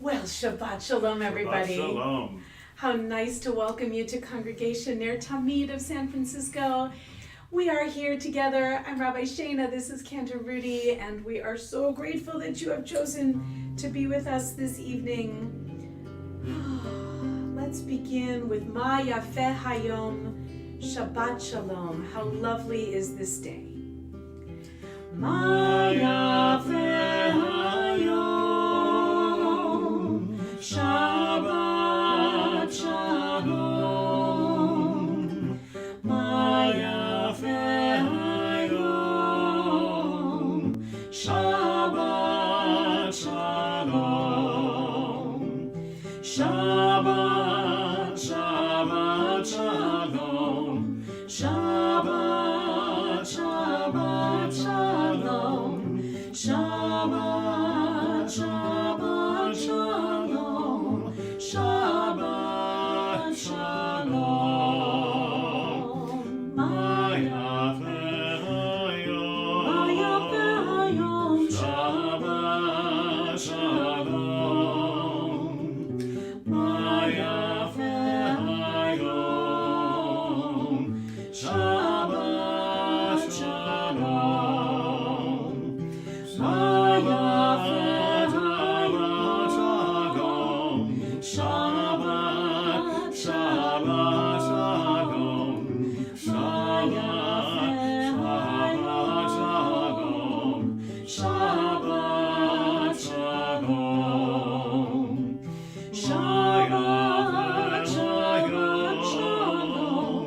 Well, Shabbat Shalom, everybody. Shabbat Shalom. How nice to welcome you to Congregation Ner Tamid of San Francisco. We are here together. I'm Rabbi Shana. This is Cantor Rudy, and we are so grateful that you have chosen to be with us this evening. Let's begin with Ma Yafeh Hayom, Shabbat Shalom. How lovely is this day? Ma Yafeh Hayom, Shabbat Shalom. Ma Yafeh Hayom, Shabbat Shalom. Shabbat, Shabbat Shalom. Shabbat, Shabbat Shalom. Shabbat, Shabbat Shalom. Shabbat Shalom. Ma Yafeh Hayom. Ma Yafeh Hayom. Shabbat Shalom. Ma Yafeh Hayom. Shabbat Shalom. Ma Yafeh Shalom. Shabbat, Shabbat Shalom. Shabbat, Shabbat Shalom. Shabbat Shalom. Shabbat Shalom.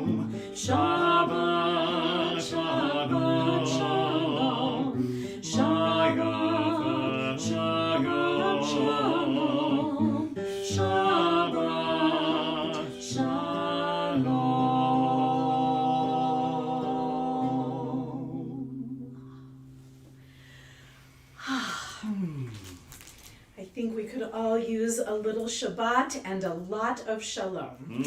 Shabbat, Shabbat Shalom. Shabbat Shalom. Shabbat Shalom. I think we could all use a little Shabbat and a lot of Shalom.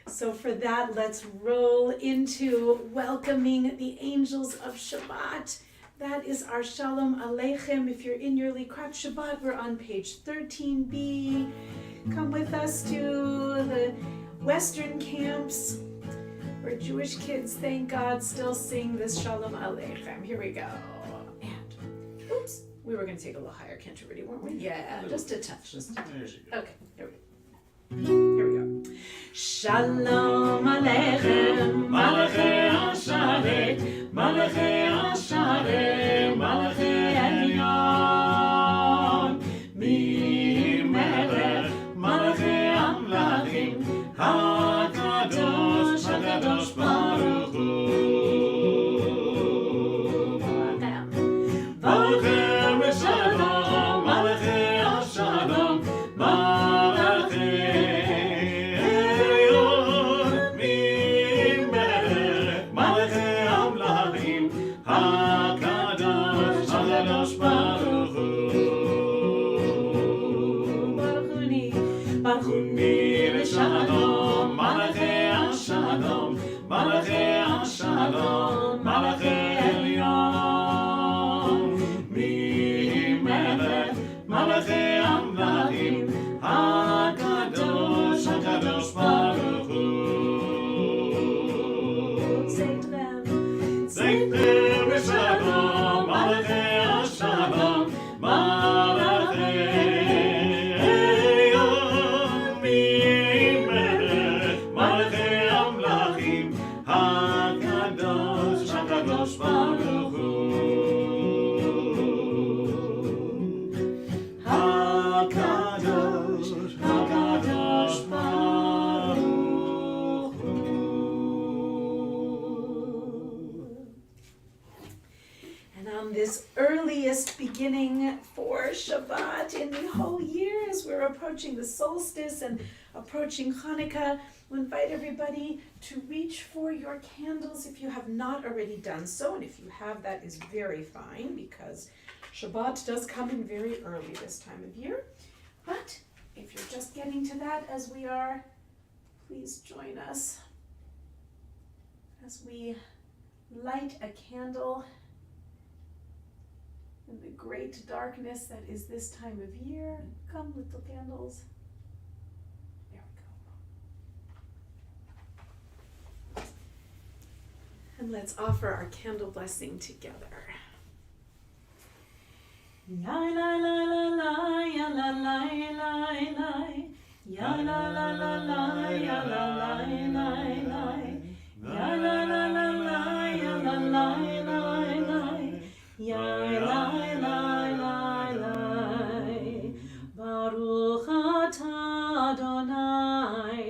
So for that, let's roll into welcoming the angels of Shabbat. That is our Shalom Aleichem. If you're in your Likrat Shabbat, we're on page 13b. Come with us to the Western camps where Jewish kids, thank God, still sing this Shalom Aleichem. Here we go. And, oops, we were going to take a little higher, Cantor Rudy, weren't we? Yeah, just a touch. Okay, here we go. Here we go. Shalom Aleichem, Malachei Hasharet, Malachei Hasharet, Malachei Elyon, Mimelech, Malachei Amlachim, HaKadosh, HaKadosh Baruch Hu. Malachem Shalom, Malachei Hashalom, Shalom, Malachei Hashalom, Malachei Hashalom, Malachei Elyon, Mimelech, Malachei Amlachim, HaKadosh, HaKadosh Baruch Hu. Say to them, Shalom, Malachei Hashalom, Malachei HaKadosh Baruch Hu. HaKadosh, HaKadosh Baruch Hu. And on this earliest beginning for Shabbat in the whole year, as we're approaching the solstice and approaching Hanukkah, we'll invite everybody to reach for your candles if you have not already done so. And if you have, that is very fine, because Shabbat does come in very early this time of year. But if you're just getting to that as we are, please join us as we light a candle in the great darkness that is this time of year. Come, little candles. There we go. And let's offer our candle blessing together. Ya la la la la, ya la la la la, ya la la la la, ya la la la la, ya la la la la, ya la la la la, ya la la la la. Baruch atah Adonai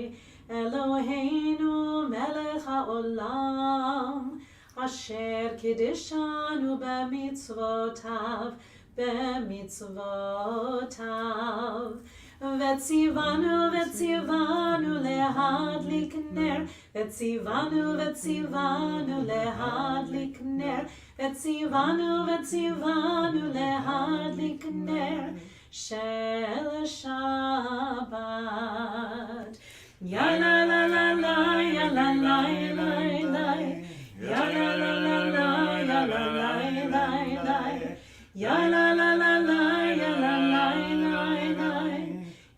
Eloheinu melech haolam asher kiddushanu b'mitzvotav b'mitzvotav Vetzivanu lehadlik ner Vetzivanu lehadlik ner Vetzivanu lehadlik ner Shel Shabbat Ya la la la la, ya la la la la, ya la la la la, ya la la la la, ya la la la la, ya la la la la,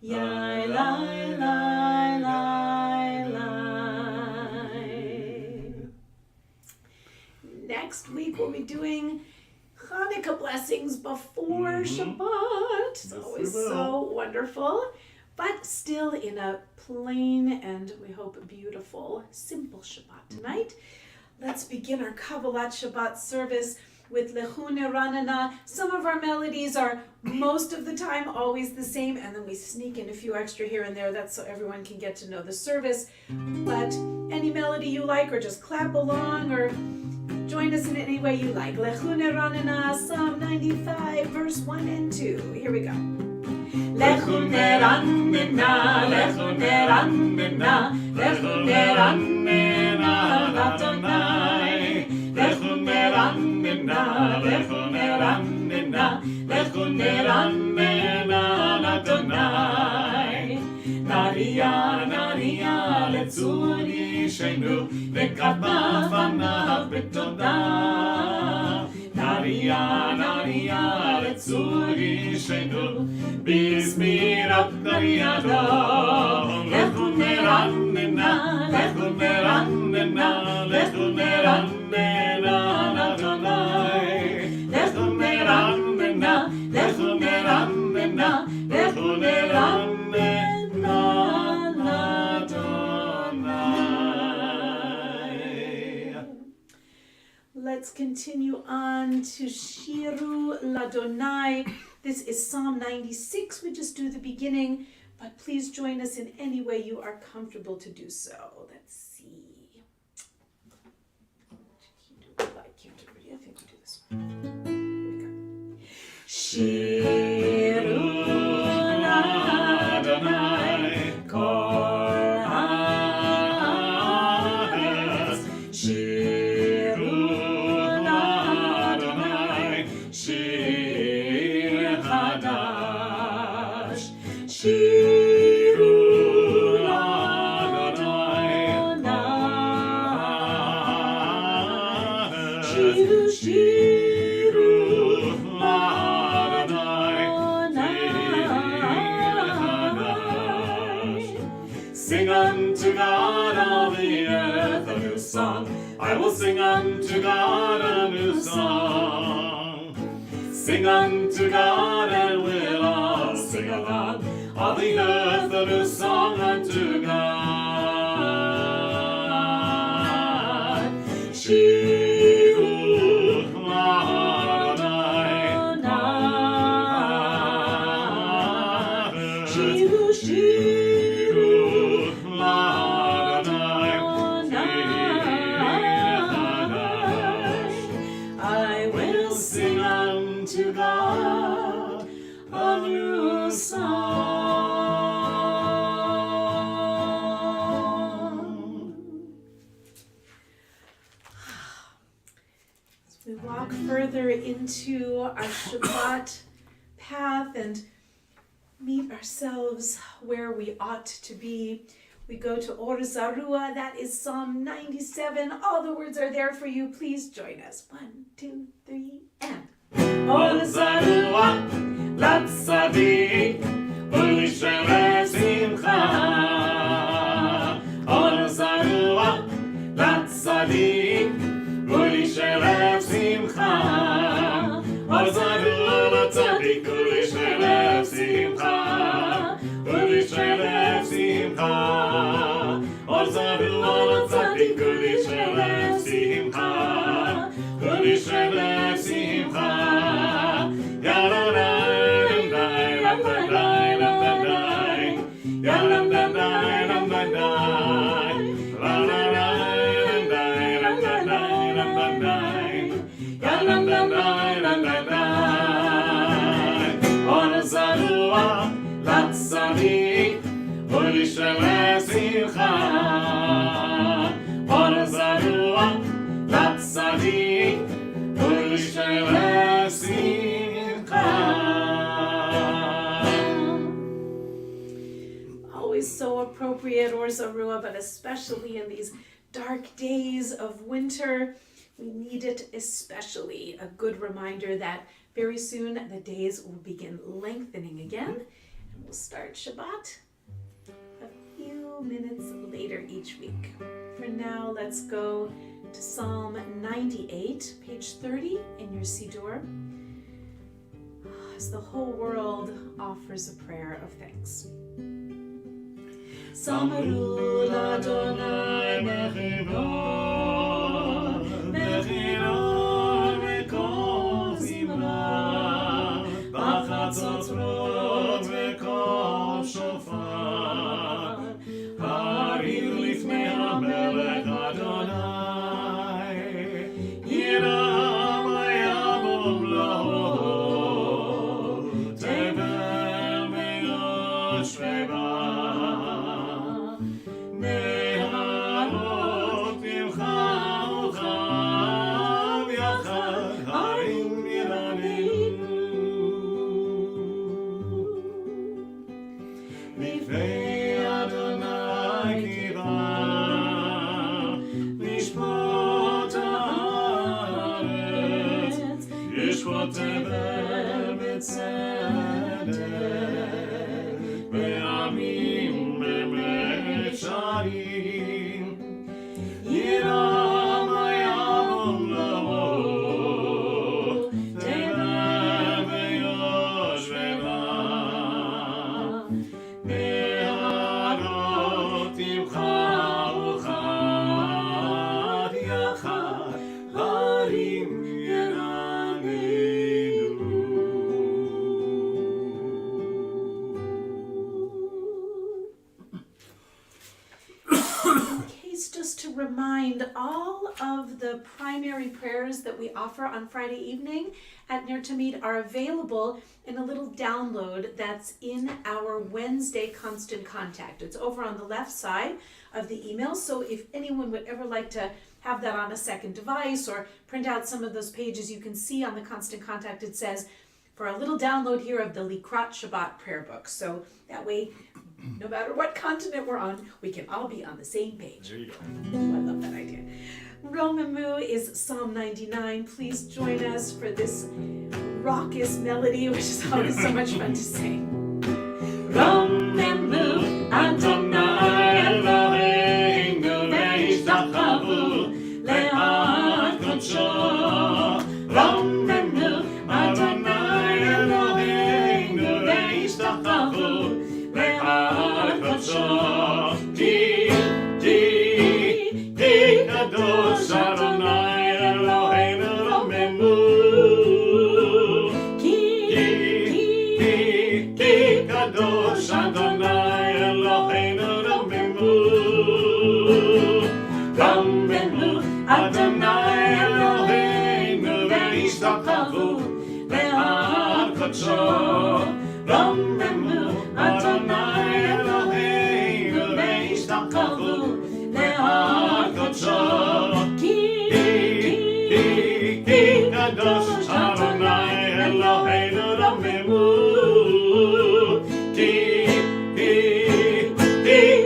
ya la la la la. Next week we'll be doing Hanukkah blessings before Shabbat. It's always so wonderful, but still in a plain and we hope beautiful, simple Shabbat tonight. Let's begin our Kabbalat Shabbat service with Lechu Ner Tamid. Some of our melodies are most of the time always the same, and then we sneak in a few extra here and there. That's so everyone can get to know the service. But any melody you like, or just clap along, or join us in any way you like. Lechu Ner Tamid, Psalm 95, verse 1 and 2. Here we go. Lechu ner anena, lechu ner anena, lechu ner anena, Adonai. Lechu ner anena, lechu ner anena, lechu ner anena, Adonai. Naria, naria, letzur yishenu, vekrat b'fanav b'todah. Naria, naria, letzur yishenu, b'smirat nariado. Lechu ner anena, lechu ner anena, lechu ner anena, Adonai. Lechu ner anena, lechu ner anena, lechu ner anena, Adonai. Let's continue on to Shiru Ladonai. This is Psalm 96. We just do the beginning, but please join us in any way you are comfortable to do so. Let's see. Like Cantor, Rudy. I think we do this one. Here we go. Shiru Ladonai kol haaretz. Shiru Ladonai shir chadash. Shiru Ladonai. Shiru, shiru Ladonai. Sing unto God all the earth a new song. I will sing unto God a new song. Sing unto God and we'll all sing along. All the earth a new song unto God. Shiru Ladonai. Shiru, shiru Ladonai. I will sing unto God a new song. As we walk further into our Shabbat path and meet ourselves where we ought to be, we go to Or Zarua. That is Psalm 97. All the words are there for you. Please join us. 1, 2, 3, and Or zarua לתצדיק ולשלב שמחה. Or zarua לתצדיק ולשלב שמחה. Or zarua לתצדיק ולשלב שמחה. ולשלב שמחה. Or zarua לתצדיק ולשלב שמחה. ולשלב שמחה. Or zarua לתצדיק ולשלב שמחה. Or zarua לתצדיק ולשלב שמחה. Always so appropriate, or Zarua, but especially in these dark days of winter, we need it especially. A good reminder that very soon the days will begin lengthening again, and we'll start Shabbat a few minutes later each week. For now, let's go to Psalm 98, page 30 in your Siddur, as the whole world offers a prayer of thanks. Samru l'Adonai mechinot, mechinot v'kol zimra, b'chatzotrot v'kol shofar, harir lifnei hamelech Adonai, yiram hayamom lo, tevel me'od shveva. Just to remind, all of the primary prayers that we offer on Friday evening at Ner Tamid are available in a little download that's in our Wednesday Constant Contact. It's over on the left side of the email, so if anyone would ever like to have that on a second device or print out some of those pages, you can see on the Constant Contact it says, for a little download here of the Likrat Shabbat prayer book. So that way, no matter what continent we're on, we can all be on the same page. There you go. Oh, I love that idea. Romamu is Psalm 99. Please join us for this raucous melody, which is always so much fun to sing. Romamu Adonai Eloheinu ve'ishtachavu le'ad kodsho. Romamu Adonai Eloheinu ve'ishtachavu le'ad kodsho. Ki kadosh Adonai Eloheinu romemu. Ki kadosh Adonai Eloheinu romemu. Romemu Adonai Eloheinu ve'ishtachavu le'ad kodsho. Romemu Adonai Eloheinu ve'ishtachavu le'ad kodsho. Ki kadosh Adonai Eloheinu romemu. Ki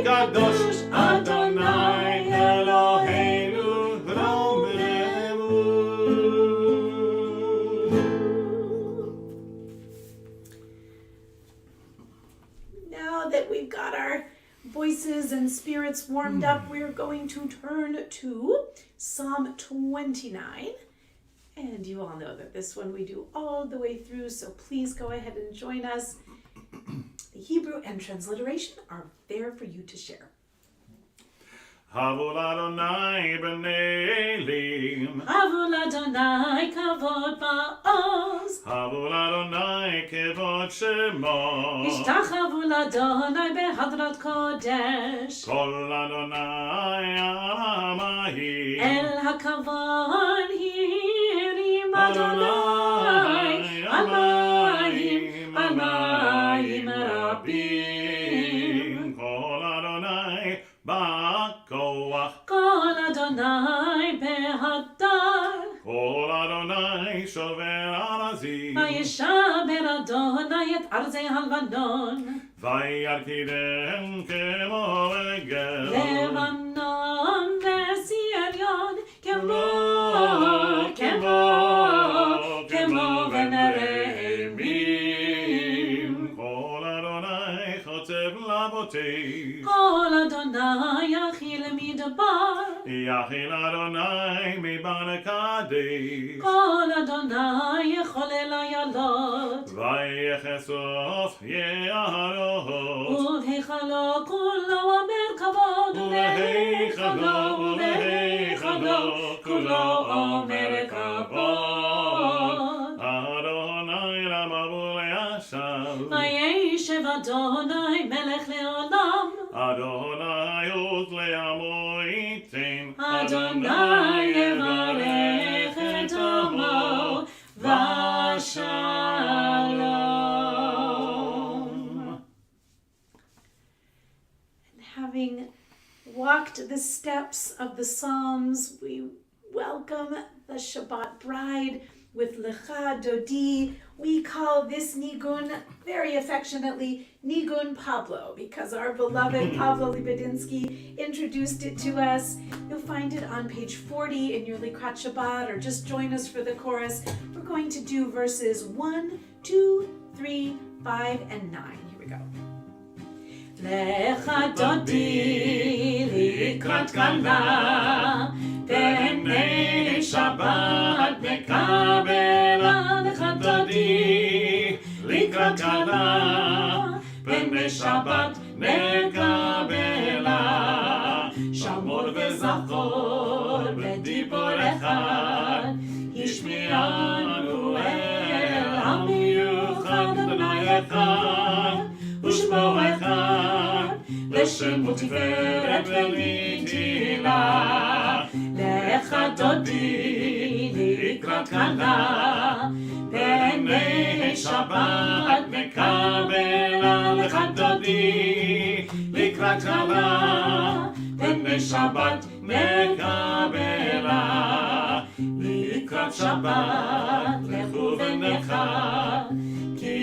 kadosh Adonai Eloheinu romemu. warmed up, we're going to turn to Psalm 29. And you all know that this one we do all the way through, so please go ahead and join us. The Hebrew and transliteration are there for you to share. Havu l'Adonai b'nei Elim. Havu l'Adonai kavod ba'oz. Havu l'Adonai kevod shemo. Ishtachavu l'Adonai behadrat kodesh. Kol Adonai al hamayim. El hakavod hirim Adonai al mayim rabim. Kol Adonai ba'koach. Kol Adonai behadar. Kol Adonai shover arazim. Vayishaber Adonai et arzei halvanon. Vayarkidem kemo egel. Levanon v'siyarion kemo v'nereimim. Kol Adonai chotzev lavoteis. Kol Adonai yachil midbar. Yachil Adonai miban kadesh. Kol Adonai yecholel ayalot. Vayechesof ye'arot. ובהיכלו כולו אומר כבוד, ובהיכלו כולו אומר כבוד. Adonai lamavu le'ashav. וישב אדוני מלך לעולם. Adonai ut le'amo iten. אדוני יברך את עמו ושלום. Having walked the steps of the Psalms, we welcome the Shabbat bride with Lecha Dodi. We call this nigun very affectionately Nigun Pablo because our beloved Pablo Libedinsky introduced it to us. You'll find it on page 40 in your Likrat Shabbat, or just join us for the chorus. We're going to do verses 1, 2, 3, 5, and 9. Here we go. לך דודי לקראת כלה, פני שבת מקבלה. לך דודי לקראת כלה, פני שבת מקבלה. שמור וזכור בדיבורך, השמיענו אל המיוחד אדוני אחד. ושמו אחד, לשם ותפארת ולתהילה. לך דודי לקראת כלה, פני שבת מקבלה. לך דודי לקראת כלה, פני שבת מקבלה. לקראת שבת לכו ונכה, כי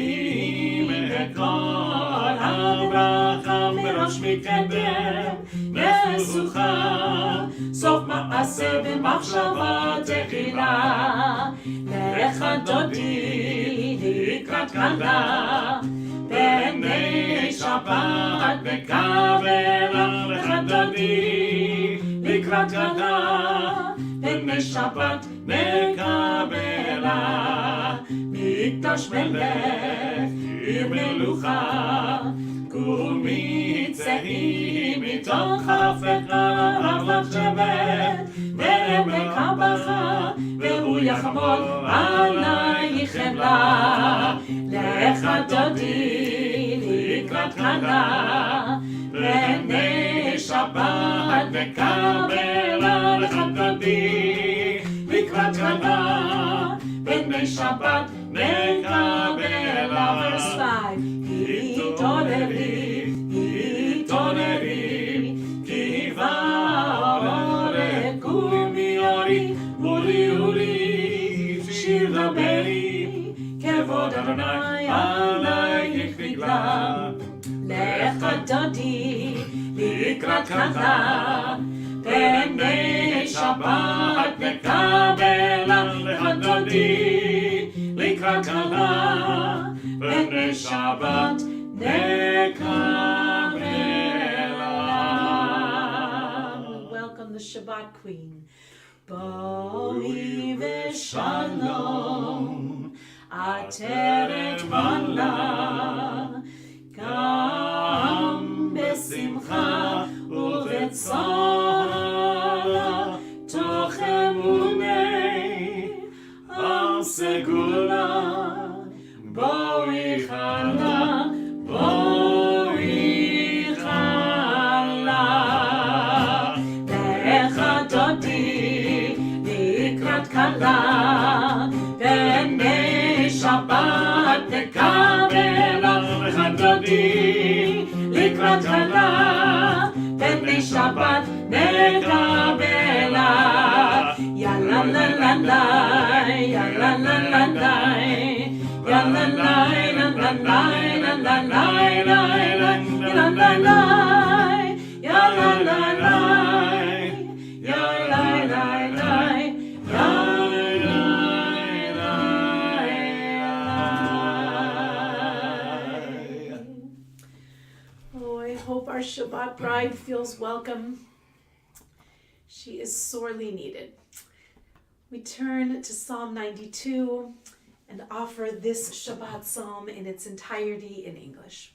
מכל הברכה מראש מקדם מסוכה, סוף מעשה במחשבה תחילה. לך דודי לקראת כלה, פני שבת מקבלה. לך דודי לקראת כלה, פני שבת מקבלה. מקדש מלך עיר מלוכה, קומי צאי מתוך חפך רב שבט בעמק הבכה, והוא יחמוד עלייך חמלה. לך דודי לקראת כלה, פני שבת מקבלה. לך דודי לקראת כלה, פני שבת מקבלה. Verse 5. התעוררי, התעוררי, כי בעורק קומי אורי, אורי אורי, שיר דברי, כבוד אדוני עלייך נגלה. לך דודי לקראת כלה, פני שבת מקבלה. לך דודי לקראת כלה, פני שבת מקבלה. Shabbat Queen. Boi v'shalom, ateret mana, gam besimcha uvetzara, toch emunei, am segula, boi chala, boi chala, ve'echadodi, likrat kala, ve'nei Shabbat nekabela, ve'echadodi, likrat kala, ve'nei Shabbat nekabela, ya la la la la, ya la la la la, ya la la la la la la la la la la la la la, ya la la la, ya la la la, ya la. Oh, I hope our Shabbat bride feels welcome. She is sorely needed. We turn to Psalm 92 and offer this Shabbat psalm in its entirety in English.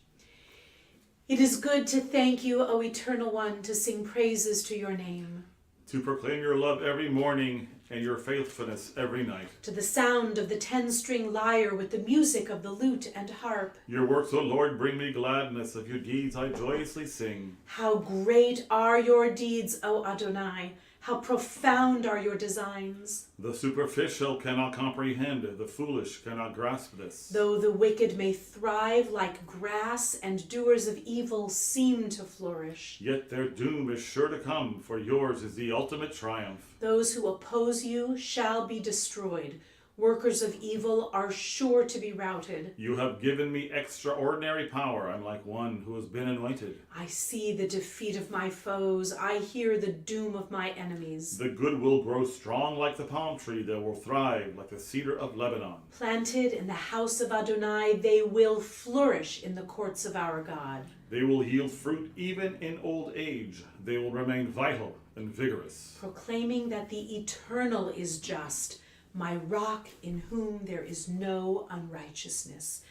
It is good to thank you, O Eternal One, to sing praises to your name. To proclaim your love every morning and your faithfulness every night. To the sound of the 10-string lyre with the music of the lute and harp. Your works, O Lord, bring me gladness. Of your deeds I joyously sing. How great are your deeds, O Adonai! How profound are your designs! The superficial cannot comprehend, the foolish cannot grasp this. Though the wicked may thrive like grass and doers of evil seem to flourish, Yet their doom is sure to come, for yours is the ultimate triumph. those who oppose you shall be destroyed. Workers of evil are sure to be routed. You have given me extraordinary power. I'm like one who has been anointed. I see the defeat of my foes. I hear the doom of my enemies. The good will grow strong like the palm tree. They will thrive like the cedar of Lebanon. Planted in the house of Adonai, they will flourish in the courts of our God. They will yield fruit even in old age. They will remain vital and vigorous. Proclaiming that the Eternal is just, my rock in whom there is no unrighteousness.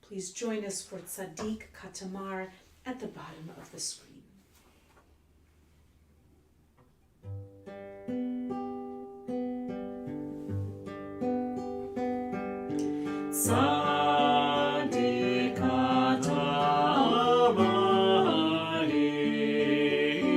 Please join us for Tzaddik Katamar at the bottom of the screen. Tzaddik Katamar Yivra.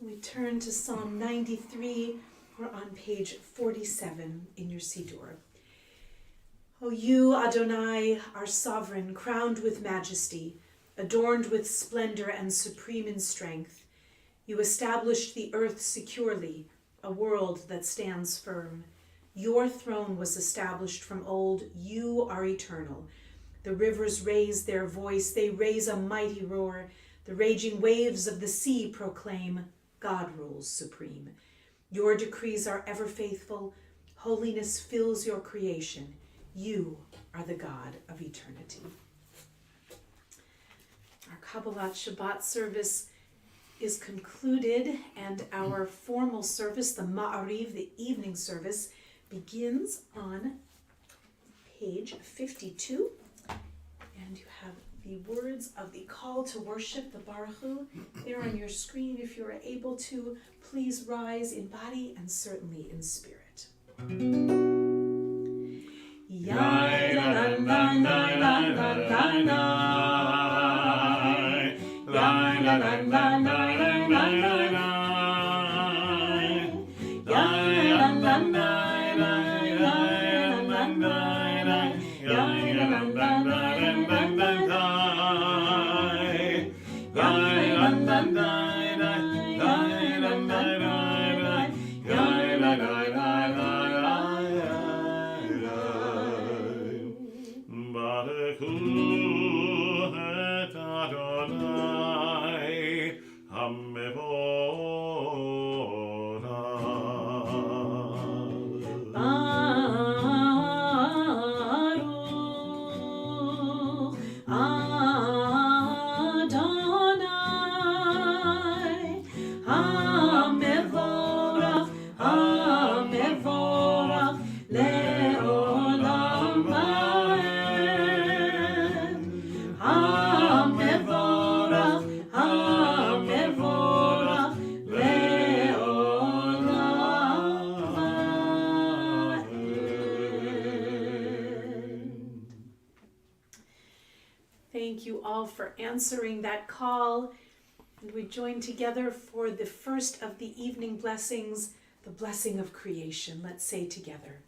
We turn to Psalm 93. We're on page 47 in your Siddur. O you, Adonai, are sovereign, crowned with majesty, adorned with splendor and supreme in strength. You established the earth securely, a world that stands firm. Your throne was established from old. You are eternal. The rivers raise their voice. They raise a mighty roar. The raging waves of the sea proclaim, God rules supreme. Your decrees are ever faithful. Holiness fills your creation. You are the God of eternity. Kabbalat Shabbat service is concluded, and our formal service, the Ma'ariv, the evening service, begins on page 52. And you have the words of the call to worship, the Baruch Hu, there on your screen. If you are able to, please rise in body and certainly in spirit. Thank you all for answering that call. And we join together for the first of the evening blessings, the blessing of creation. Let's say together.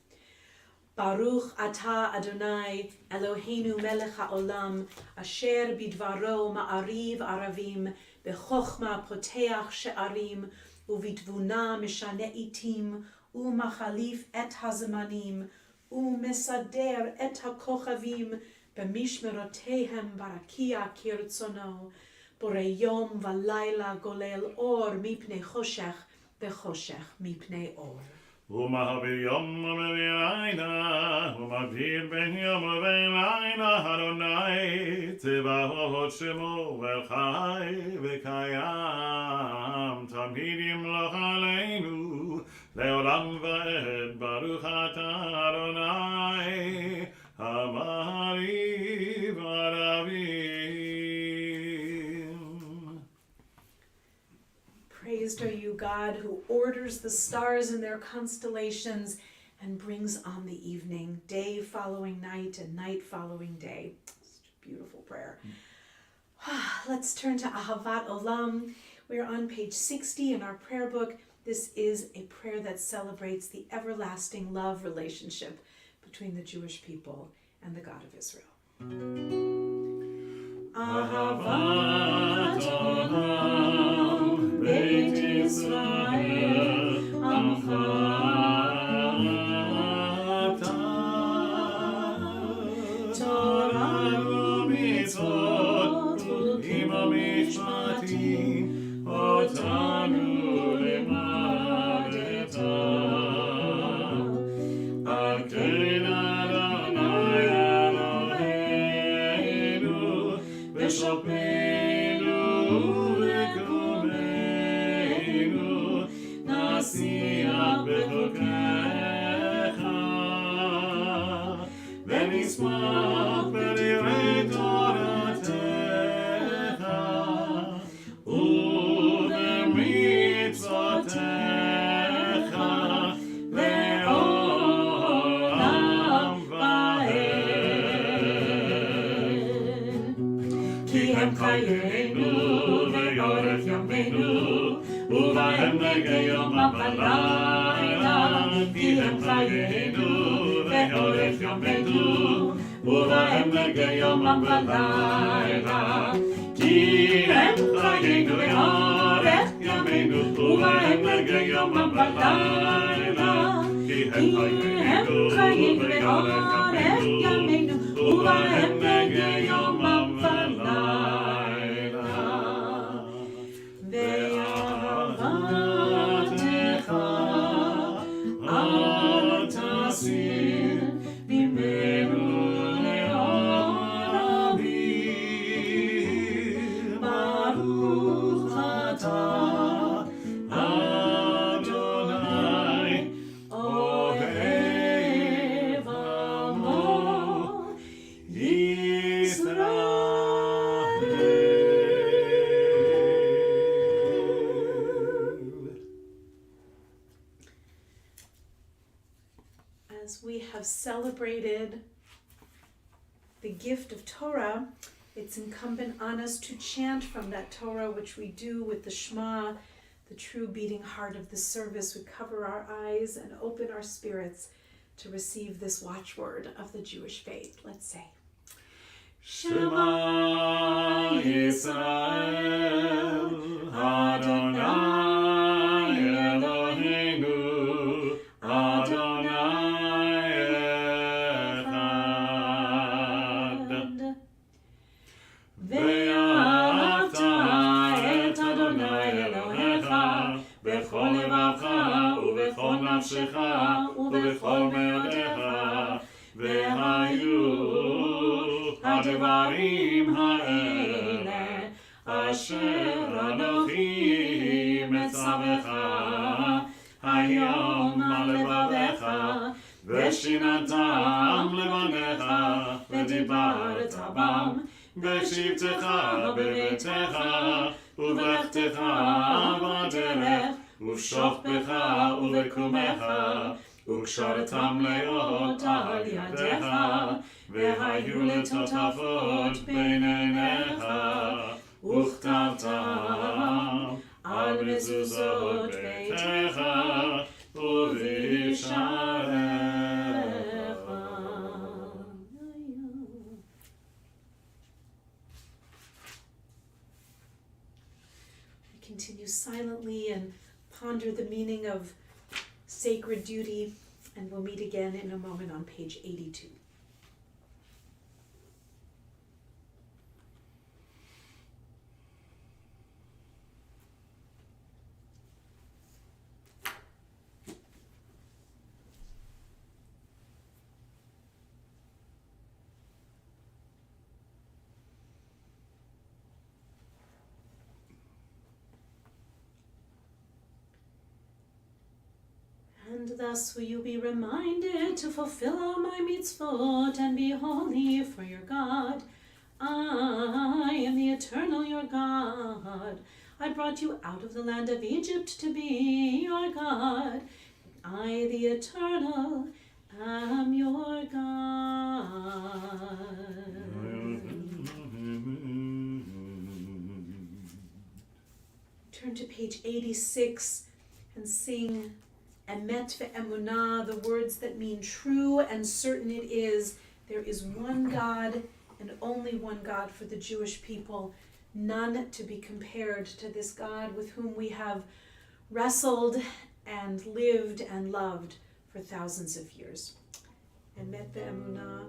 Baruch atah Adonai Eloheinu melech haolam asher bidvaro ma'ariv aravim bechokma poteach she'arim uvitvuna mishane itim umachalif et hazmanim umesader et hakochavim b'mishmerotehem barakia kirtzono borei yom v'layla golel or mipnei choshech v'choshech mipnei or. ומעביר יום ומעביר לילה, ומבהיר בין יום ובין לילה, אדוני צבאות שמו וחי וקיים, תמיד ימלוך עלינו, לעולם ועד, ברוך אתה אדוני, המעריב הרבים. Praised are you, God, who orders the stars in their constellations and brings on the evening, day following night and night following day. Such a beautiful prayer. Let's turn to Ahavat Olam. We're on page 60 in our prayer book. This is a prayer that celebrates the everlasting love relationship between the Jewish people and the God of Israel. Ahavat Olam, Beit Yisrael, Amcha Ata, Torah u'mitzvot u'kim ha'mishpatim, otanu limadeta. Akein Adonai Eloheinu, v'shopenu v'kumeinu, nasiach b'chokecha, v'nismach b'divrei Toratecha, u'b'mitzvotecha, le'olam va'ed. Ki hem chayenu ve'oref yomenu, ובהם נגע יומם ולילה, כי הם חיינו ועורף יומנו, ובהם נגע יומם ולילה, כי הם חיינו ועורף יומנו, ובהם נגע יומם ולילה, כי הם חיינו ועורף יומנו, ובהם נגע יומם ולילה. אל תסיר ממנו לעולמים, have celebrated the gift of Torah, it's incumbent on us to chant from that Torah, which we do with the Shema, the true beating heart of the service. We cover our eyes and open our spirits to receive this watchword of the Jewish faith. Let's say, Shema Yisrael, Adonai Eloheinu, Adonai Echad. Ve'ahavta et Adonai Elohecha, bechol levacha, ubechol nafshecha, ubechol meodecha, ve'hayu הדברים האלה אשר אנוכי מצווך היום על לבביך ושיננתם לבניך ודיברת בם בשבתך בביתך ובלכתך בדרך ובשוכבך ובקומך וקשרתם לאות על ידיך והיו לטוטפות בין עיניך וכתבתם על מזוזות ביתך ובשעריך. We continue silently and ponder the meaning of sacred duty, and we'll meet again in a moment on page 82. And thus will you be reminded to fulfill all my mitzvot and be holy for your God. I am the eternal your God. I brought you out of the land of Egypt to be your God. I, the eternal, am your God. Turn to page 86 and sing Emet ve'emunah, the words that mean true and certain it is. There is one God and only one God for the Jewish people, none to be compared to this God with whom we have wrestled and lived and loved for thousands of years. Emet ve'emunah,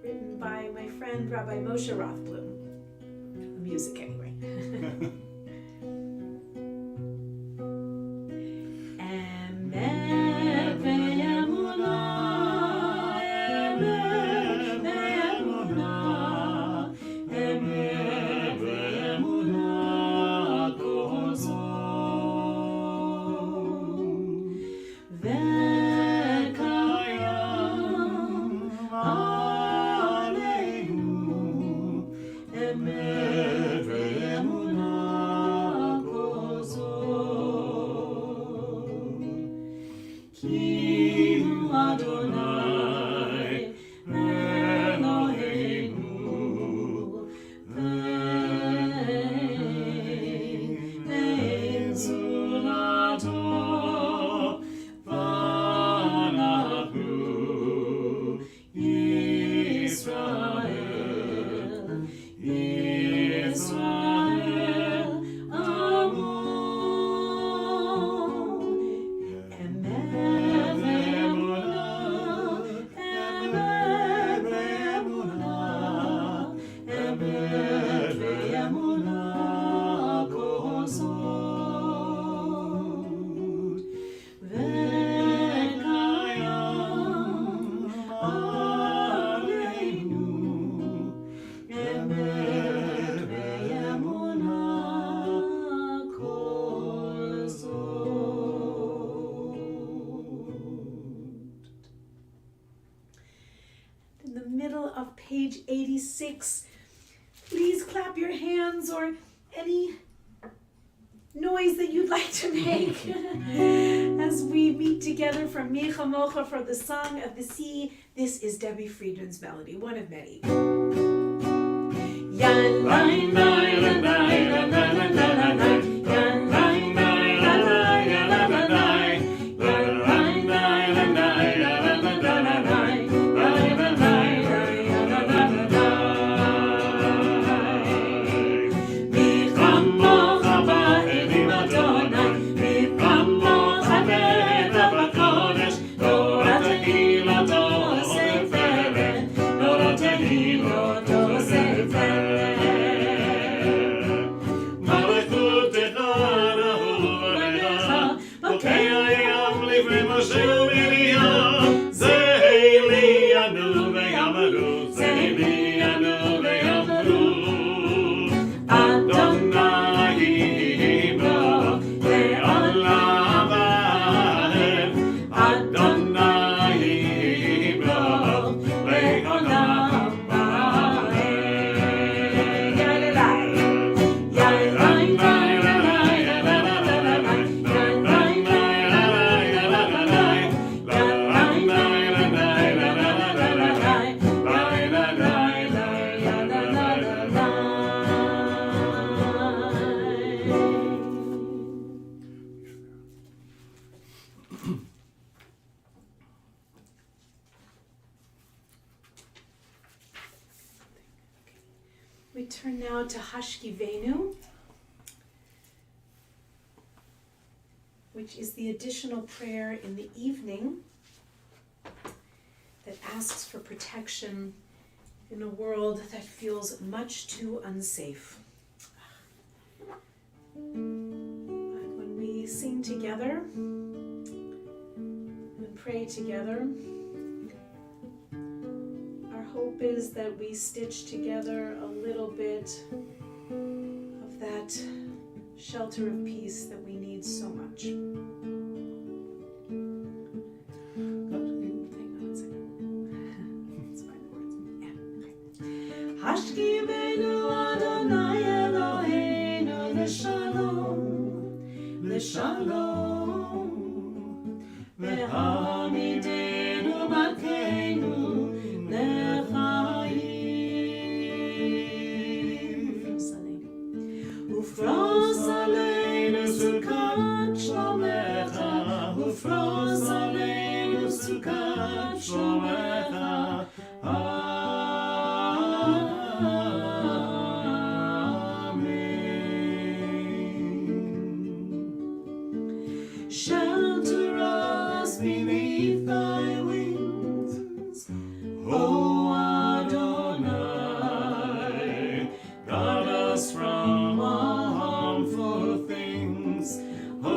written by my friend Rabbi Moshe Rothblum. Music anyway. Emet ve'emunah, emet ve'emunah, emet ve'emunah kozot. Ve'kayam aleinu, emet ve'emunah kozot. Ki hu Adonai Eloheinu, ve'ein zulato, v'anahu Yisrael, Yisrael amu. Emet ve'emunah, emet ve'emunah, emet ve'emunah kozot. Ve'kayam aleinu, emet ve'emunah kozot. In the middle of page 86, please clap your hands or any noise that you'd like to make as we meet together from Mi Chamocha for the Song of the Sea. This is Debbie Friedman's melody, one of many. We turn now to Hashkivenu, which is the additional prayer in the evening that asks for protection in a world that feels much too unsafe. When we sing together and pray together, our hope is that we stitch together a little bit of that shelter of peace that we need so much. Hang on one second. Let's find the words. Yeah. Hashkivenu Adonai Eloheinu l'shalom, l'shalom, v'hamidenu malkeinu Ufros aleinu sukat shlomecha, ufros aleinu sukat shlomecha. Amen. Shelter us beneath thy wings, O Adonai, guard us from all harmful things. O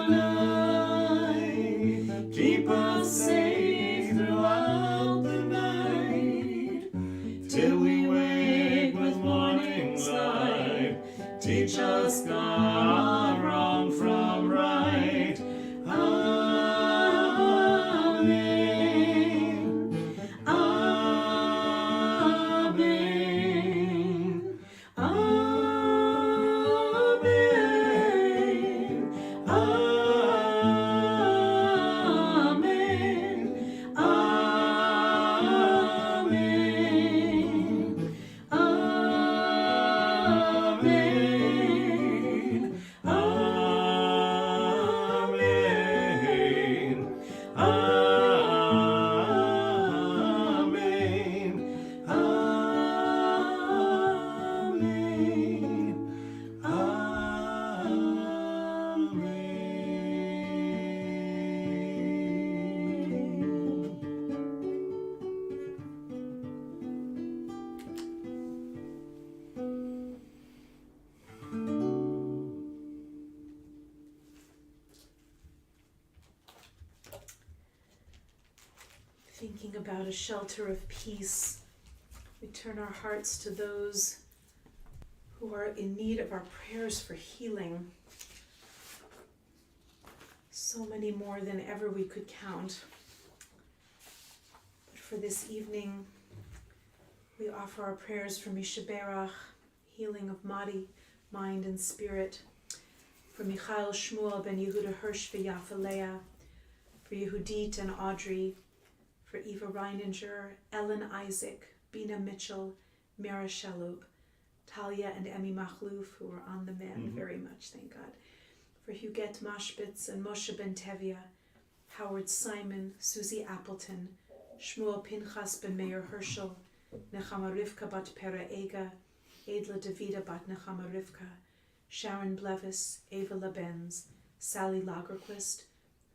Adonai, keep us safe throughout the night, till we wake with morning's light. Teach us, God, wrong from right. Amen. Amen. Amen. Amen. Amen. Amen. Thinking about a shelter of peace, we turn our hearts to those who are in need of our prayers for healing. So many more than ever we could count. But for this evening, we offer our prayers for Mishaberach, healing of Madi, mind and spirit. For Michael Shmuel ben Yehuda Hirsch v'Yafa Leah, for Yehudit and Audrey, for Eva Reininger, Ellen Isaac, Bina Mitchell, Mira Shalub, Talia and Emmy Machluf, who are on the mend very much, thank God. For Huguette Mashbitz and Moshe Ben Tevia, Howard Simon, Susie Appleton, Shmuel Pinchas ben Meir Herschel, Nechama Rivka bat Pera Ega, Edla Davida bat Nechama Rivka, Sharon Blevis, Ava Labenz, Sally Lagerquist,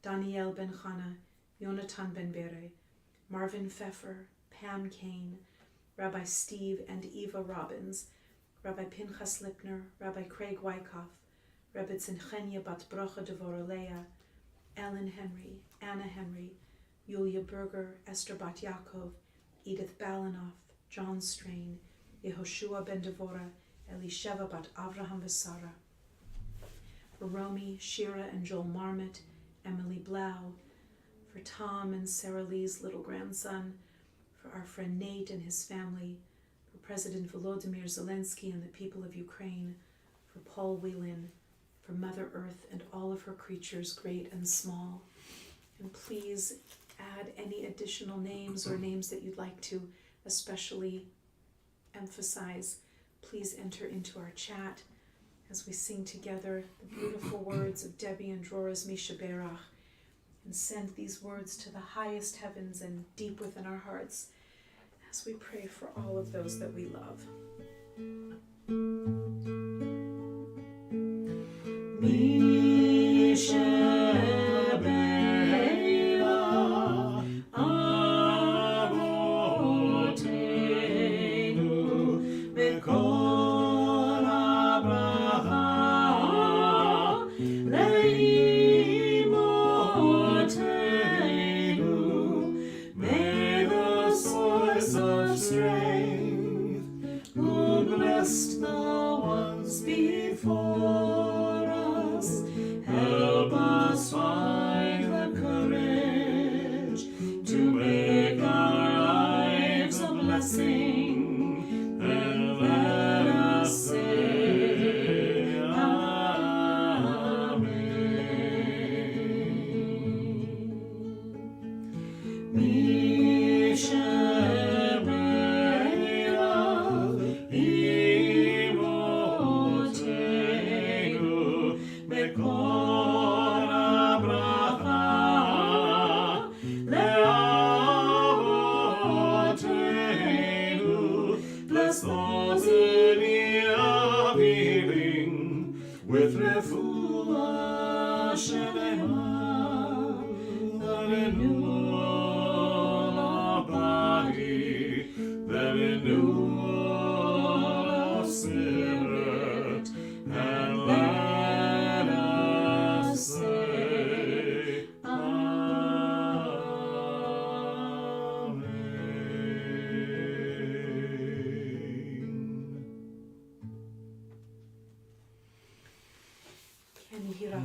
Danielle Ben Chana, Yonatan Ben Bere, Marvin Pfeffer, Pam Kane, Rabbi Steve and Eva Robbins, Rabbi Pinchas Lipner, Rabbi Craig Wyckoff, Rabbi Zinchenia bat Brocha Devorolea, Ellen Henry, Anna Henry, Yulia Berger, Esther bat Yaakov, Edith Balanoff, John Strain, Yehoshua ben Devora, Elisheva bat Avraham Vesara. For Romy, Shira and Joel Marmot, Emily Blau, for Tom and Sarah Lee's little grandson, for our friend Nate and his family, for President Volodymyr Zelensky and the people of Ukraine, for Paul Whelan, for Mother Earth and all of her creatures, great and small. And please add any additional names or names that you'd like to especially emphasize. Please enter into our chat as we sing together the beautiful words of Debbie and Drora's Misha Berach, and send these words to the highest heavens and deep within our hearts as we pray for all of those that we love.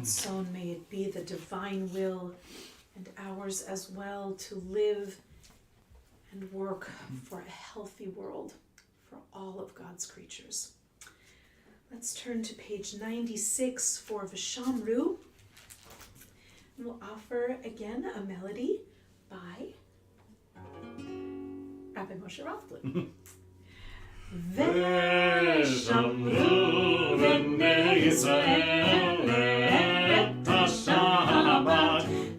Son, may it be the divine will and ours as well to live and work for a healthy world for all of God's creatures. Let's turn to page 96 for Vishamru. And we'll offer again a melody by Rabbi Moshe Rothblum. Vishamru v'nei Yisrael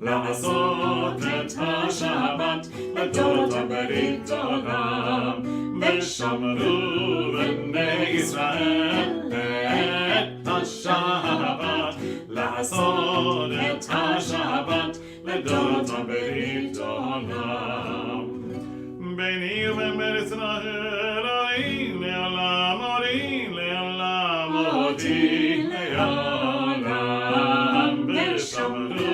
לעשות את השבת לדורות הבאים עולם ושמרו בני ישראל את השבת לעשות את השבת לדורות הבאים עולם בין עיר ובין ישראל ערים לעולם ערים לעולם עודים לעולם ושמרו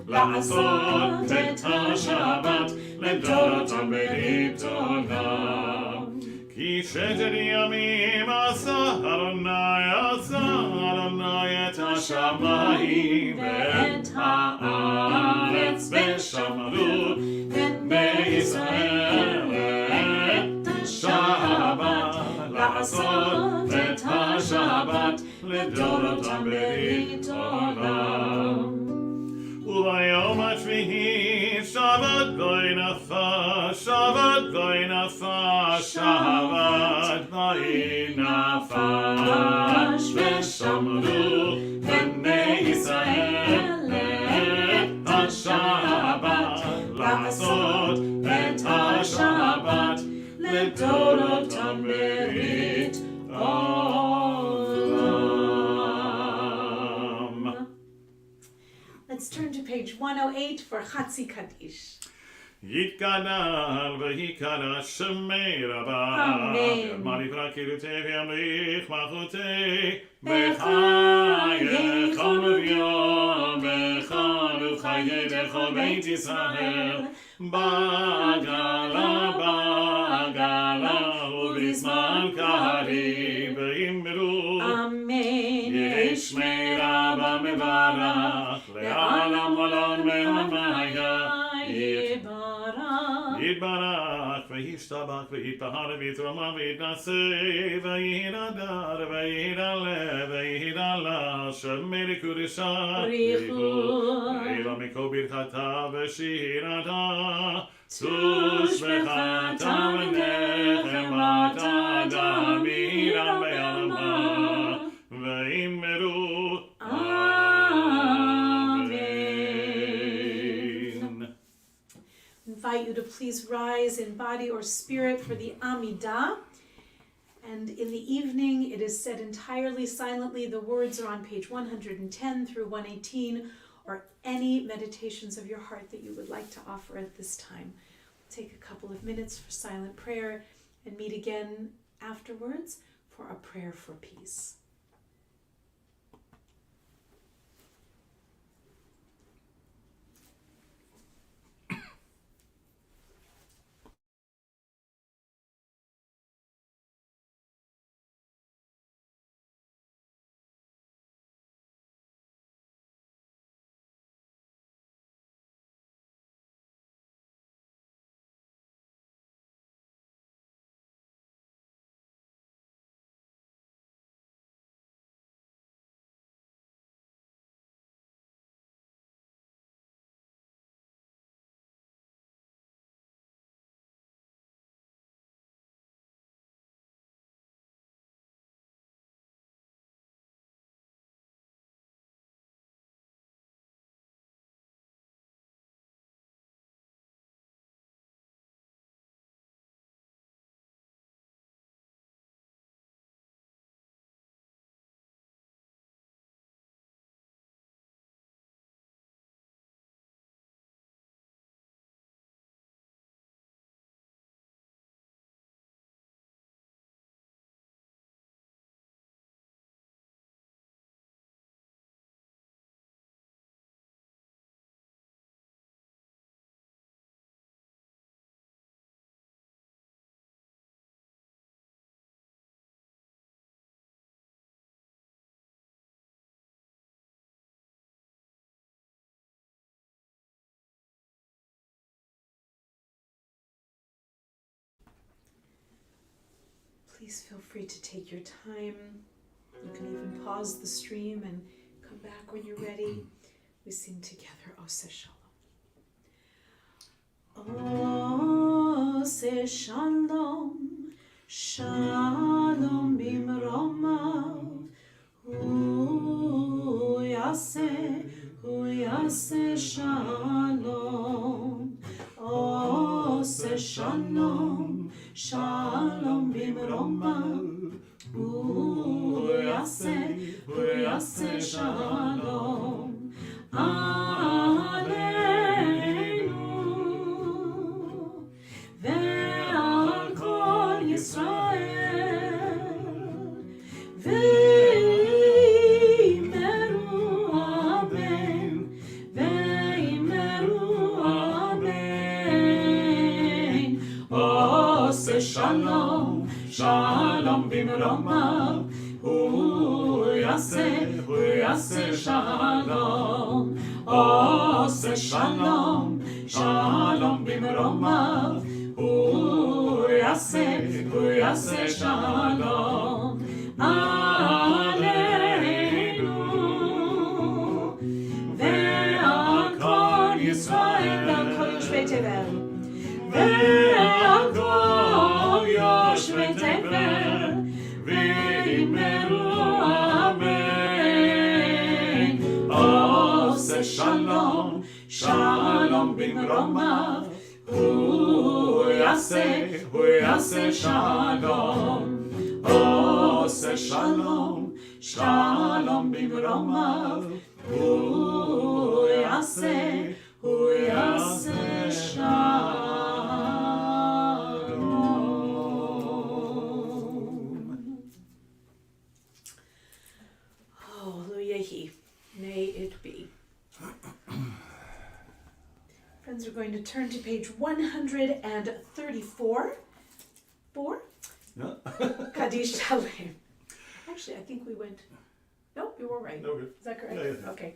לעשות את השבת לדורות הבאים עולם כי ששת ימים עשה אדוני את השמיים ואת הארץ ושמרו בני ישראל לדורותם ברית עולם. וביום השביעי שבת גוי נפש, שבת גוי נפש, שבת גוי נפש. ושמרו בני ישראל את השבת, לעשות את השבת לדורותם ברית עולם. Let's turn to page 108 for Chatzi Kaddish. יתגדל ויקדש שמי רבה, אמן. מה נברא קילותי וימליך מלכותי, בחייך וביום בכל וחיי בכל בית ישראל, בגלה ובזמן קריב ויאמרו Amen. יש שמי רבה מברך, לעולם עולם מהמיה יתברך וישתבח ויתבהר ויתרומם ויתנשא ויתהדר ויתעלה ויתעלה שמי לקודשה בריחו ואילו מכל ברכתה ושירתה צוש וחתה ונחמתה דמירה בעלמה ואמרו invite you to please rise in body or spirit for the Amidah. And in the evening, it is said entirely silently. The words are on page 110 through 118, or any meditations of your heart that you would like to offer at this time. Take a couple of minutes for silent prayer and meet again afterwards for a prayer for peace. Please feel free to take your time. You can even pause the stream and come back when you're ready. We sing together, Ose Shalom. Ose Shalom, Shalom bimromav, Hu yaseh Shalom. Ose Shalom, Shalom bimromav, Hu yaseh Shalom. Aleinu ve'al kol Yisrael ve'imeru amen Ose Shalom, Shalom bimromav, Hu yaseh Shalom. Ose Shalom, Shalom bimromav, Hu yaseh Shalom. Aleinu במרומיו, הוא יעשה שלום, עושה שלום, שלום במרומיו, הוא יעשה שלום. Hallelujah, may it be. Friends, we're going to turn to page 134. 4? Yeah. Kaddish Shalem. Actually, I think we went. Nope, you were right. No, good. Is that correct? Yeah. Okay.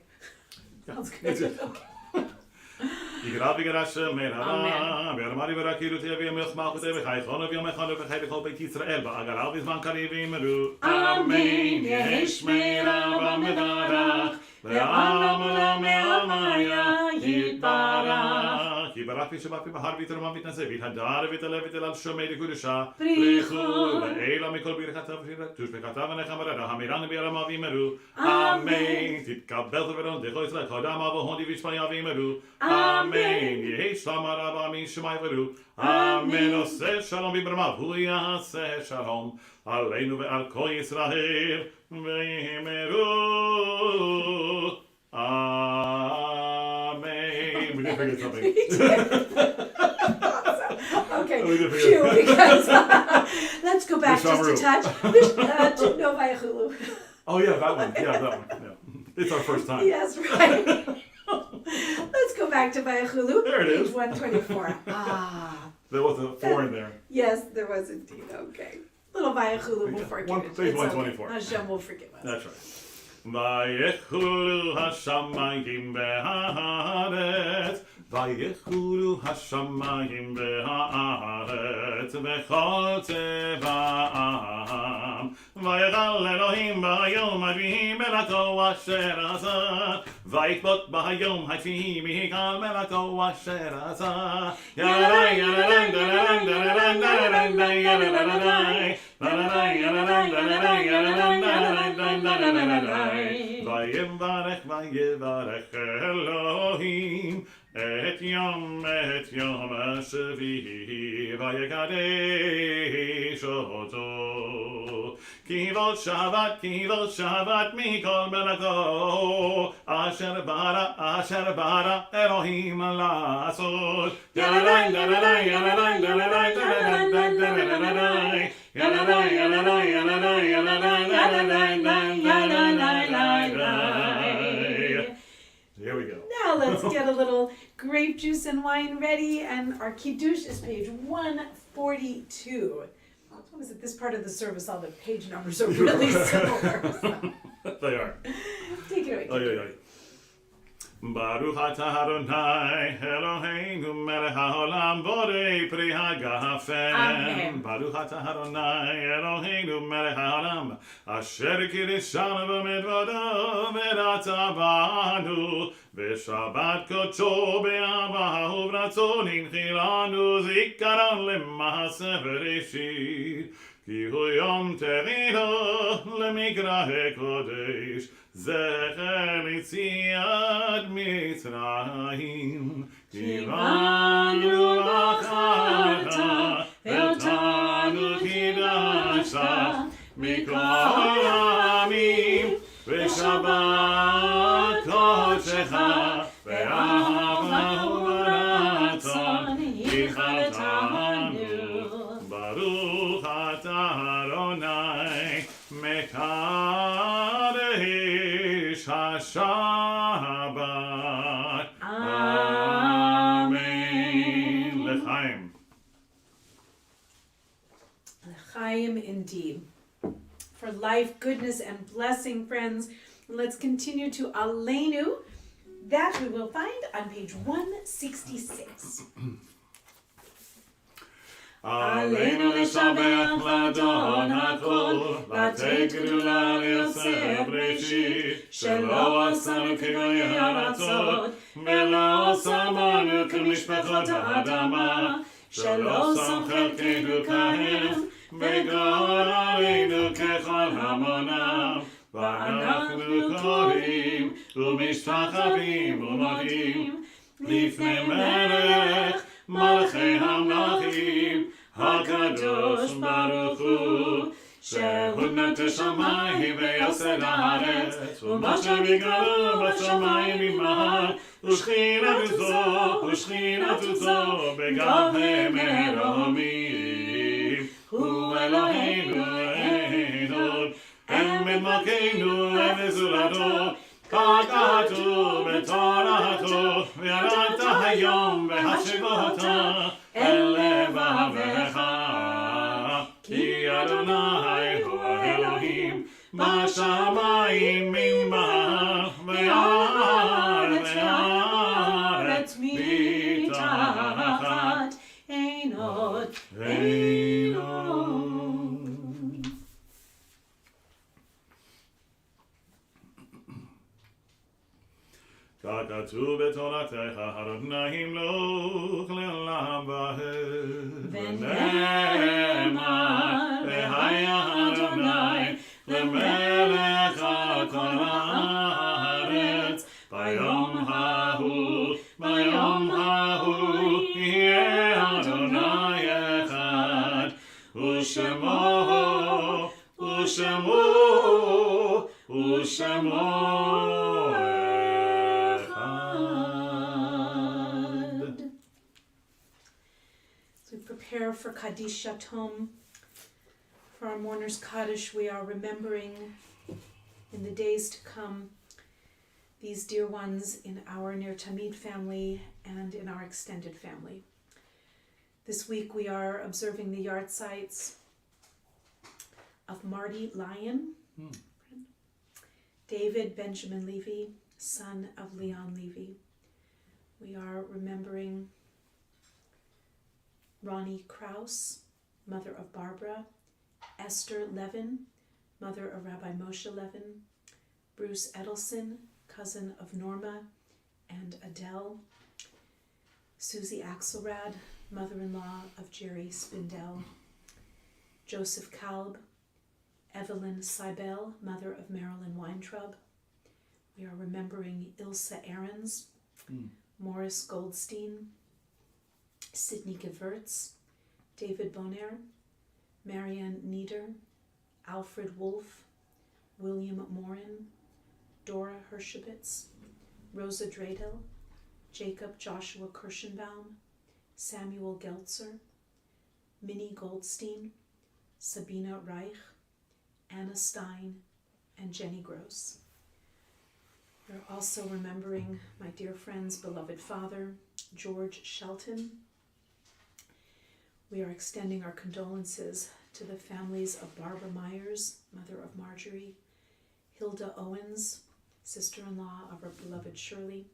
Yeah. Sounds That's good. it. Okay. יגרע וגרש מהרה, אמן. ואמרי ורקירותי וימך מלכותי וחייכון ויומכון וחי בכל בית ישראל, ועגלה בזמן קריב יאמרו, אמן, יש מהרה במברך, לעולם עולם מעלמיה יתברך. יברך ושבח ובהר ויתרומם ויתנשא ויתהדר ויתעלה ויתהלל שומי לקודשה, בריחו. ואלה מכל ברכתיו ותשבחתיו ונחם ורדה, המירן בירמה ויאמרו, אמן. תתקבל תורתך ישראל, קדם אבהון וישמעיה ויאמרו, אמן. יהי שלום רב משמי יברו, אמן. עושה שלום במרומיו, הוא יעשה שלום עלינו ועל כל ישראל, ויאמרו, amen. We did forget something. Okay, We did phew, forget. because let's go back just a Misharu. touch. To No Vayachulu. Oh yeah, that one. Yeah, that one. Yeah. It's our first time. Yes, right. Let's go back to Vayachulu. There it is. Page 124. Ah, There was a 4 in there. yes, there was indeed. Okay. Little Vayachulu will Yeah, forgive it. page It's 124. Okay. Hashem will forgive us. That's right. ויחולו השמיים והארץ, ויחולו השמיים והארץ, וכל צבאם. ויגל אלוהים ביום הרביעי מלאכו אשר עשה, ויקבוט ביום השביעי ויגל מלאכו אשר עשה. יללי יללי דללי דללי דללי דללי ויברך אלוהים את יום השביעי ויקדש אותו כי בו שבת מכל מלאכו אשר ברא אלוהים לעשות יללי דללי יללי דללי Here we go. Now let's get a little grape juice and wine ready, and our kiddush is page 142. What is it? This part of the service, all the page numbers are really similar. So. They are. Take it away. Oy, oy, oy. Baruch atah Adonai Eloheinu melech haolam borei pri hagafen. Amen. Baruch atah Adonai Eloheinu melech haolam asher kirishanu b'midvodo v'rata banu v'shabbat kodsho be'avahu v'ratzon hinchilanu zikaron lema'aseh bereshit ki hu yom terino lemikrahe kodesh זכר יציאת מצרים, קיבלנו בחרת, ואותנו קידשת מכל העמים, ושבת קודשך, ואהבה ורצון ייחלתנו. ברוך אתה אדוני מקדש השבת. Amen. L'chaim. L'chaim indeed. For life, goodness, and blessing, friends. Let's continue to Aleinu. That we will find on page 166. עלינו לשבח לאדון הכל, לתת גדולה ליוצר בראשית, שלא עשנו כגויי ארצות, ולא שמנו כמשפחות האדמה, שלא שם חלקנו כהם, וגאל עלינו ככל המונם, ואנחנו קוראים ומשתחווים ומודים, לפני מלך מלכי המלכים, הקדוש ברוך הוא, שהוא נטע שמיים ויסד הארץ, ומה שנגלה בשמיים ממעל, ושכינת זו בגבי מרומים. הוא אלוהינו אין עוד, אמת מלכנו אין זולתו, ככתוב בתורתו, וידעת היום והשיבות אל לבבך, כי אדוני הוא האלוהים בשמיים ממעל, והארץ מתחת, אין עוד, אין עוד. ככתוב בתורתך, אדוני ימלוך לעולם ועד. ונאמר, והיה אדוני למלך על כל הארץ, ביום ההוא יהיה אדוני אחד, ושמו As we prepare for Kaddish Yatom, for our mourners Kaddish, we are remembering in the days to come these dear ones in our Ner Tamid family and in our extended family. This week we are observing the yahrzeits of Marty Lyon, David Benjamin Levy, son of Leon Levy. We are remembering Ronnie Krause, mother of Barbara, Esther Levin, mother of Rabbi Moshe Levin, Bruce Edelson, cousin of Norma and Adele, Susie Axelrad, mother-in-law of Jerry Spindell, Joseph Kalb, Evelyn Seibel, mother of Marilyn Weintraub. We are remembering Ilse Ahrens, Morris Goldstein, Sidney Gewurz, David Bonaire, Marianne Nieder, Alfred Wolf, William Morin, Dora Hershowitz, Rosa Dradel, Jacob Joshua Kirschenbaum, Samuel Geltzer, Minnie Goldstein, Sabina Reich, Anna Stein, and Jenny Gross. We're also remembering my dear friend's beloved father, George Shelton. We are extending our condolences to the families of Barbara Myers, mother of Marjorie, Hilda Owens, sister-in-law of our beloved Shirley,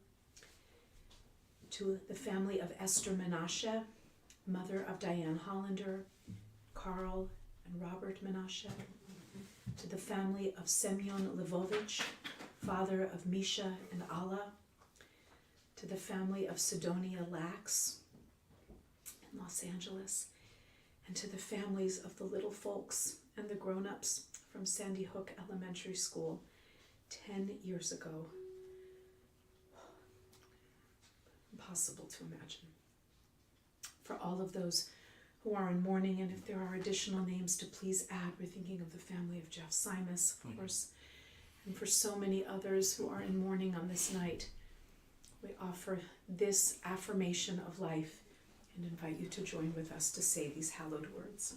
to the family of Esther Menashe, mother of Diane Hollander, Carl and Robert Menashe, to the family of Semyon Lvovich, father of Misha and Allah, to the family of Sidonia Lax in Los Angeles, and to the families of the little folks and the grown-ups from Sandy Hook Elementary School 10 years ago. Impossible to imagine. For all of those who are in mourning, and if there are additional names to please add, we're thinking of the family of Jeff Simus, of course, and for so many others who are in mourning on this night, we offer this affirmation of life and invite you to join with us to say these hallowed words.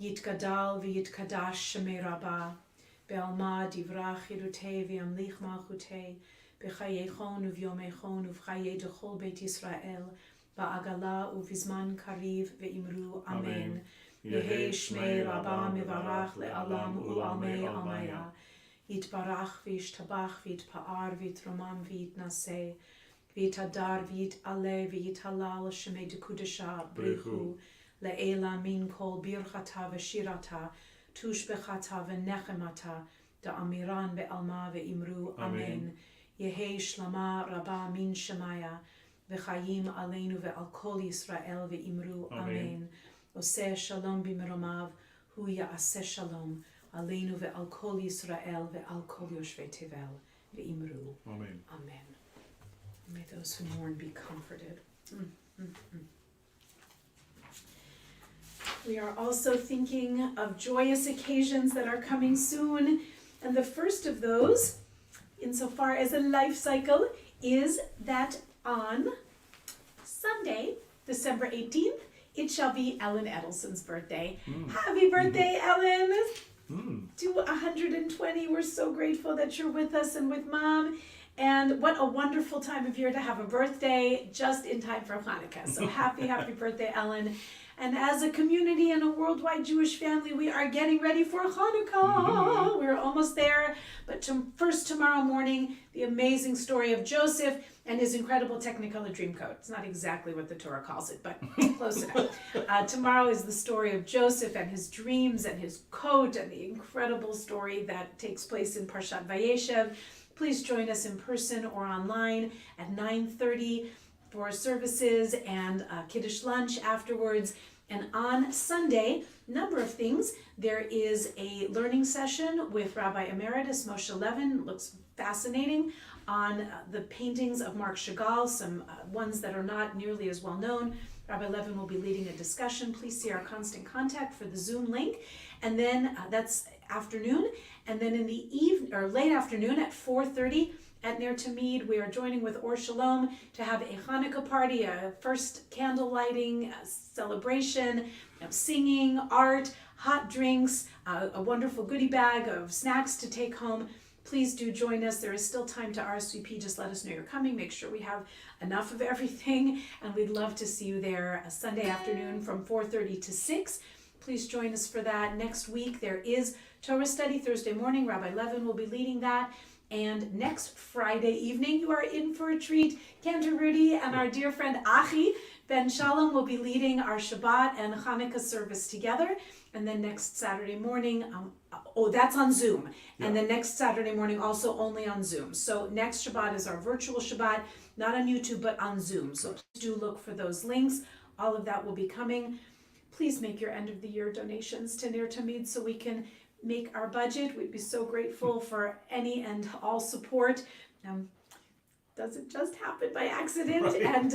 Yitgadal v'yitkadash shemei Rabbah, be'alma divrach yirutei v'yamlich malchutei, b'chayechon uvyomechon uv'chayei dechol beit Yisrael, ba'agala uvizman kariv ve'imru amen. Yehei shmei Rabbah mivarach le'alam u'almei almaya. Yitbarach v'yishtabach v'yitpa'ar v'yitromam v'yitnaseh, v'yitadar v'yit'aleh v'yithalal shemei dekudesha brichu, le'ela min kol birchata v'shirata, tushbechata v'nechemata, da'amiran be'alma ve'imru amen. Yehei shlama Rabbah min shemaya, v'chayim aleinu ve'al kol Yisrael ve'imru amen. Oseh shalom b'meromav, hu ya'aseh shalom, aleinu ve'al kol Yisrael ve'al kol yoshvei tevel ve'imru. Amen. Amen. May those who mourn be comforted. We are also thinking of joyous occasions that are coming soon. And the first of those, insofar as a life cycle, is that on Sunday, December 18th, it shall be Ellen Edelson's birthday. Happy birthday, Ellen! To 120. We're so grateful that you're with us and with Mom. And what a wonderful time of year to have a birthday just in time for Hanukkah. So happy birthday, Ellen. And as a community and a worldwide Jewish family, we are getting ready for Hanukkah. We're almost there. But first, tomorrow morning, the amazing story of Joseph and his incredible Technicolor Dreamcoat. It's not exactly what the Torah calls it, but close enough. Tomorrow is the story of Joseph and his dreams and his coat and the incredible story that takes place in Parshat Vayeshev. Please join us in person or online at 9:30 for services and Kiddush lunch afterwards. And on Sunday, number of things. There is a learning session with Rabbi Emeritus Moshe Levin. Looks fascinating, on the paintings of Marc Chagall, some ones that are not nearly as well known. Rabbi Levin will be leading a discussion. Please see our constant contact for the Zoom link. And then that's afternoon. And then in the evening or late afternoon at 4:30 at Ner Tamid, we are joining with Or Shalom to have a Hanukkah party, a first candle lighting, a celebration of singing, art, hot drinks, a wonderful goodie bag of snacks to take home. Please do join us. There is still time to RSVP. Just let us know you're coming. Make sure we have enough of everything. And we'd love to see you there Sunday afternoon from 4:30 to 6. Please join us for that. Next week, there is Torah study Thursday morning. Rabbi Levin will be leading that. And next Friday evening, you are in for a treat. Cantor, Rudy, and our dear friend Achi Ben Shalom will be leading our Shabbat and Hanukkah service together. And then next Saturday morning, that's on Zoom. Yeah. And then next Saturday morning, also only on Zoom. So next Shabbat is our virtual Shabbat, not on YouTube, but on Zoom. So please do look for those links. All of that will be coming. Please make your end of the year donations to Ner Tamid so we can make our budget. We'd be so grateful for any and all support. Doesn't just happen by accident, right. And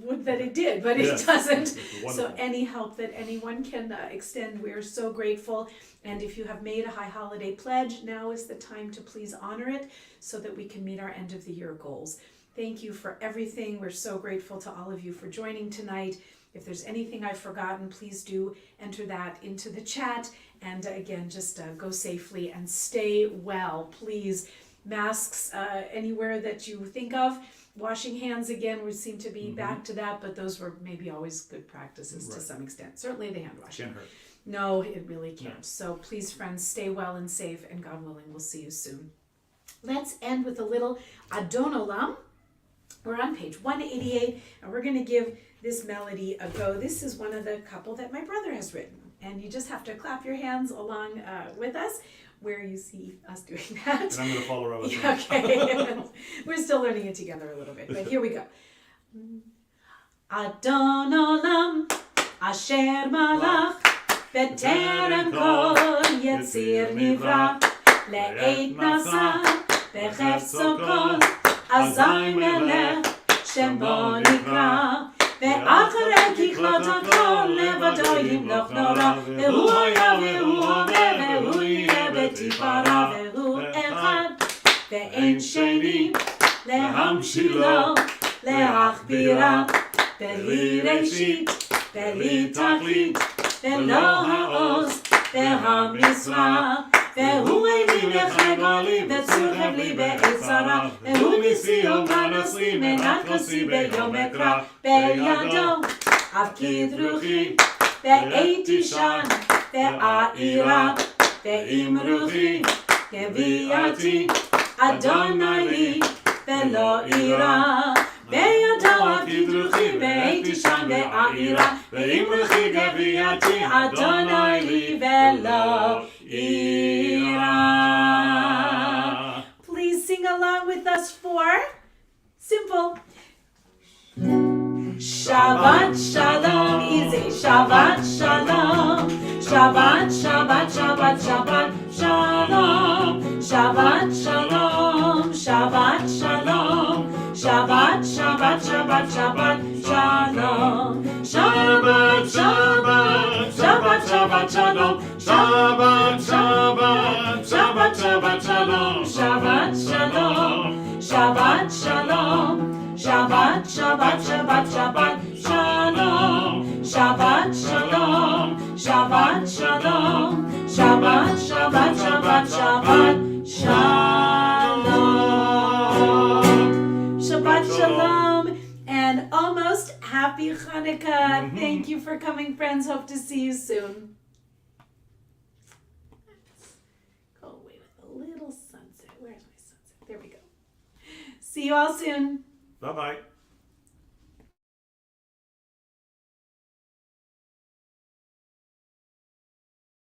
would that it did, but it doesn't. So any help that anyone can extend, we are so grateful. And if you have made a high holiday pledge, now is the time to please honor it so that we can meet our end of the year goals. Thank you for everything. We're so grateful to all of you for joining tonight. If there's anything I've forgotten, please do enter that into the chat. And again, just go safely and stay well, please. Masks anywhere that you think of. Washing hands again, we seem to be back to that, but those were maybe always good practices to some extent. Certainly the hand washing. Can't hurt. No, it really can't. No. So please, friends, stay well and safe, and God willing, we'll see you soon. Let's end with a little Adon Olam. We're on page 188, and we're going to give this melody a go. This is one of the couple that my brother has written, and you just have to clap your hands along with us where you see us doing that. And I'm going to follow Rabbi. Okay. We're still learning it together a little bit, but here we go. Adon Olam Asher Malach B'terem Kol Yetzir Nivra Le'et Nasa B'chefzo Kol Azay Melech Shemo Nikra ואחרי ככלות הכל לבדו ימלוך נורא והוא היה והוא אומר והוא יהיה בתפארה והוא אחד ואין שני להמשילו להכבירה בלי ראשית בלי תכלית ולא העוז והמשרה והוא איני וחי גולי וצור חבלי בעת צרה והוא ניסי ובנשיא מנת חסי ביום אקרא בידו אבקיד רוחי בעת תישן בעירה ועם רוחי גביעתי אדוני לי ולא אירה בידו אבקיד רוחי בעת תישן בעירה ועם רוחי גביעתי אדוני לי ולא Please sing along with us for simple. Shabbat Shalom, easy. Shabbat Shalom. Shabbat, Shabbat, Shabbat, Shabbat Shalom. Shabbat Shalom. Shabbat Shalom. Shabbat, Shabbat, Shabbat, Shalom. Shabbat, Shabbat, Shabbat, Shabbat, Shalom. Shabbat, Shabbat, Shabbat, Shabbat, Shalom. Shabbat, Shalom. Shabbat, Shalom. Shabbat, Shabbat, Shabbat, Shabbat, Shalom. Shabbat, Shalom. Shabbat, Shalom. Shabbat, Shabbat, Shabbat, Shabbat, Shalom. Shabbat Shalom and almost happy Hanukkah. Thank you for coming, friends. Hope to see you soon. Let's go away with a little sunset. Where's my sunset? There we go. See you all soon. Bye-bye.